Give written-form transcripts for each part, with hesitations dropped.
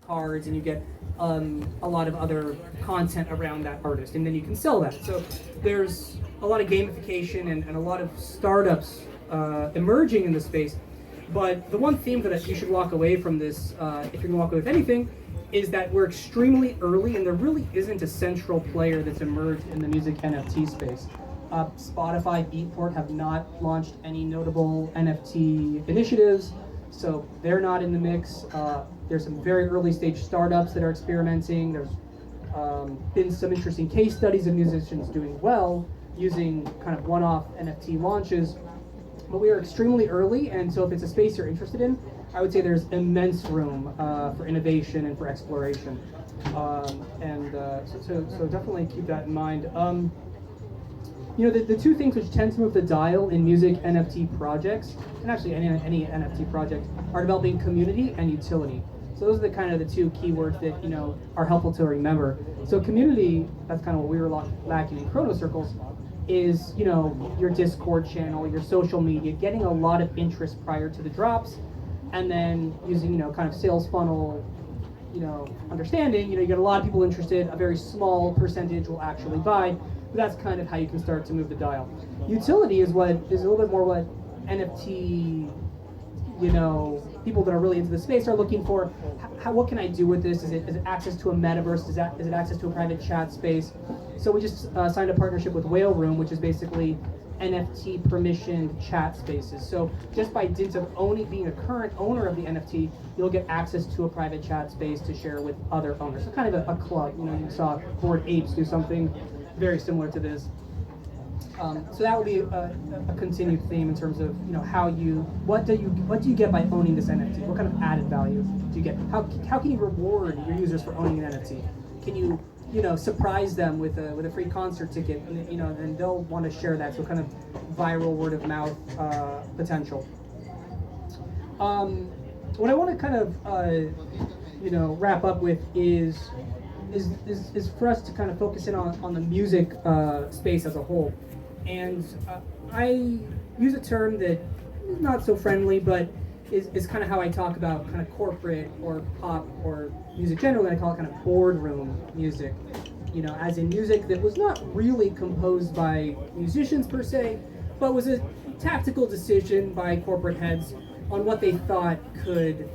cards, and you get a lot of other content around that artist, and then you can sell that. So there's a lot of gamification and a lot of startups emerging in the space. But the one theme that you should walk away from this, if you're going to walk away with anything, is that we're extremely early, and there really isn't a central player that's emerged in the music NFT space. Spotify, Beatport have not launched any notable NFT initiatives, so they're not in the mix. There's some very early stage startups that are experimenting. There's been some interesting case studies of musicians doing well using kind of one-off NFT launches, but we are extremely early, and so if it's a space you're interested in, I would say there's immense room for innovation and for exploration. So definitely keep that in mind. The two things which tend to move the dial in music NFT projects, and actually any NFT project, are developing community and utility. So those are the kind of the two keywords that are helpful to remember. So community, that's kind of what we were lacking in Chrono Circles, is your Discord channel, your social media, getting a lot of interest prior to the drops, and then using kind of sales funnel understanding. You get a lot of people interested, a very small percentage will actually buy, but that's kind of how you can start to move the dial. Utility is a little bit more what NFT people that are really into the space are looking for. What can I do with this? Is it access to a metaverse? Is it access to a private chat space? So we just signed a partnership with Whale Room, which is basically NFT permissioned chat spaces. So just by dint of being a current owner of the NFT, you'll get access to a private chat space to share with other owners. So kind of a club. You saw Bored Apes do something very similar to this. So that would be a continued theme in terms of what do you get by owning this NFT? What kind of added value do you get? How can you reward your users for owning an NFT? Can you surprise them with a free concert ticket, and they'll want to share that. So kind of viral word of mouth potential. What I want to kind of wrap up with is for us to kind of focus in on the music space as a whole. And I use a term that is not so friendly, but is kind of how I talk about kind of corporate or pop or music generally. I call it kind of boardroom music. As in music that was not really composed by musicians per se, but was a tactical decision by corporate heads on what they thought could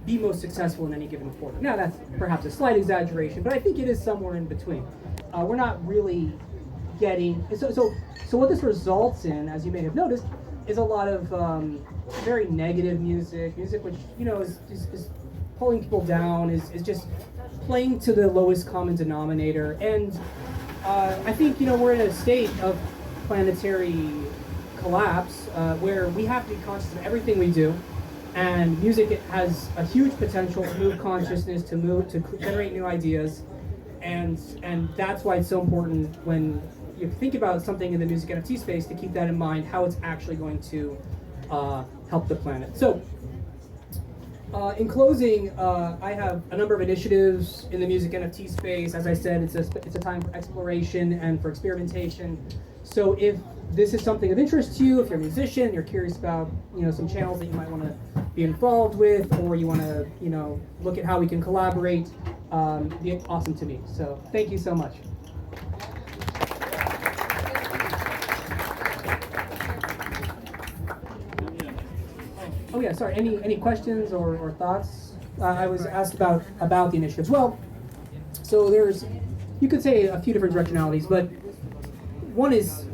be most successful in any given quarter. Now that's perhaps a slight exaggeration, but I think it is somewhere in between. We're not really getting so what this results in, as you may have noticed, is a lot of very negative music which is pulling people down, is just playing to the lowest common denominator. And I think we're in a state of planetary collapse where we have to be conscious of everything we do, and music has a huge potential to move consciousness, to generate new ideas, and that's why it's so important when you think about something in the music NFT space to keep that in mind, how it's actually going to help the planet. So, in closing, I have a number of initiatives in the music NFT space. As I said, it's a time for exploration and for experimentation. So if this is something of interest to you, if you're a musician, you're curious about some channels that you might want to be involved with, or you want to look at how we can collaborate, it'd be awesome to me. So thank you so much. Oh yeah, sorry. Any questions or thoughts? I was asked about the initiatives. Well, so you could say a few different directionalities, but one is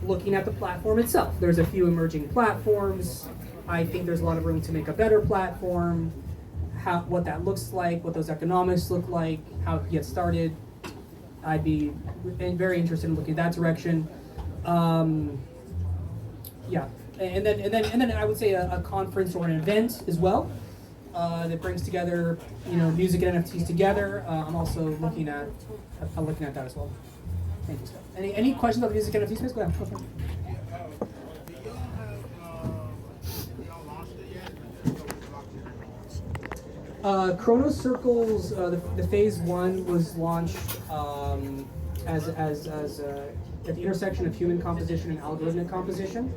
looking at the platform itself. There's a few emerging platforms. I think there's a lot of room to make a better platform. What that looks like, what those economics look like, how to get started. I'd be very interested in looking at that direction. Yeah. And then I would say a conference or an event as well that brings together music and NFTs together. I'm also looking at that as well. Thank you, Steph. Any questions about the music and NFTs space? Go ahead. Chrono Circles, the phase 1 was launched as at the intersection of human composition and algorithmic composition.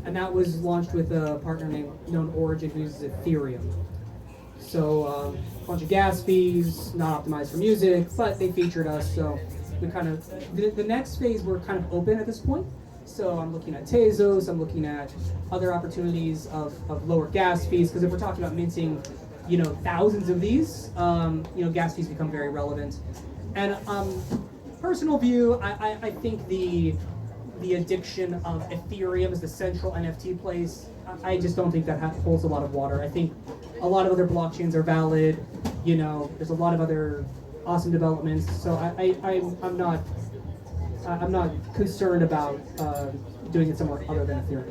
And that was launched with a partner known Origin, who uses Ethereum. So a bunch of gas fees, not optimized for music, but they featured us. So we kind of the next phase we're kind of open at this point. So I'm looking at Tezos, I'm looking at other opportunities of lower gas fees, because if we're talking about minting, thousands of these, gas fees become very relevant. And personal view, I think the addiction of Ethereum as the central NFT place, I just don't think that holds a lot of water. I think a lot of other blockchains are valid. There's a lot of other awesome developments. So I'm not concerned about doing it somewhere other than Ethereum.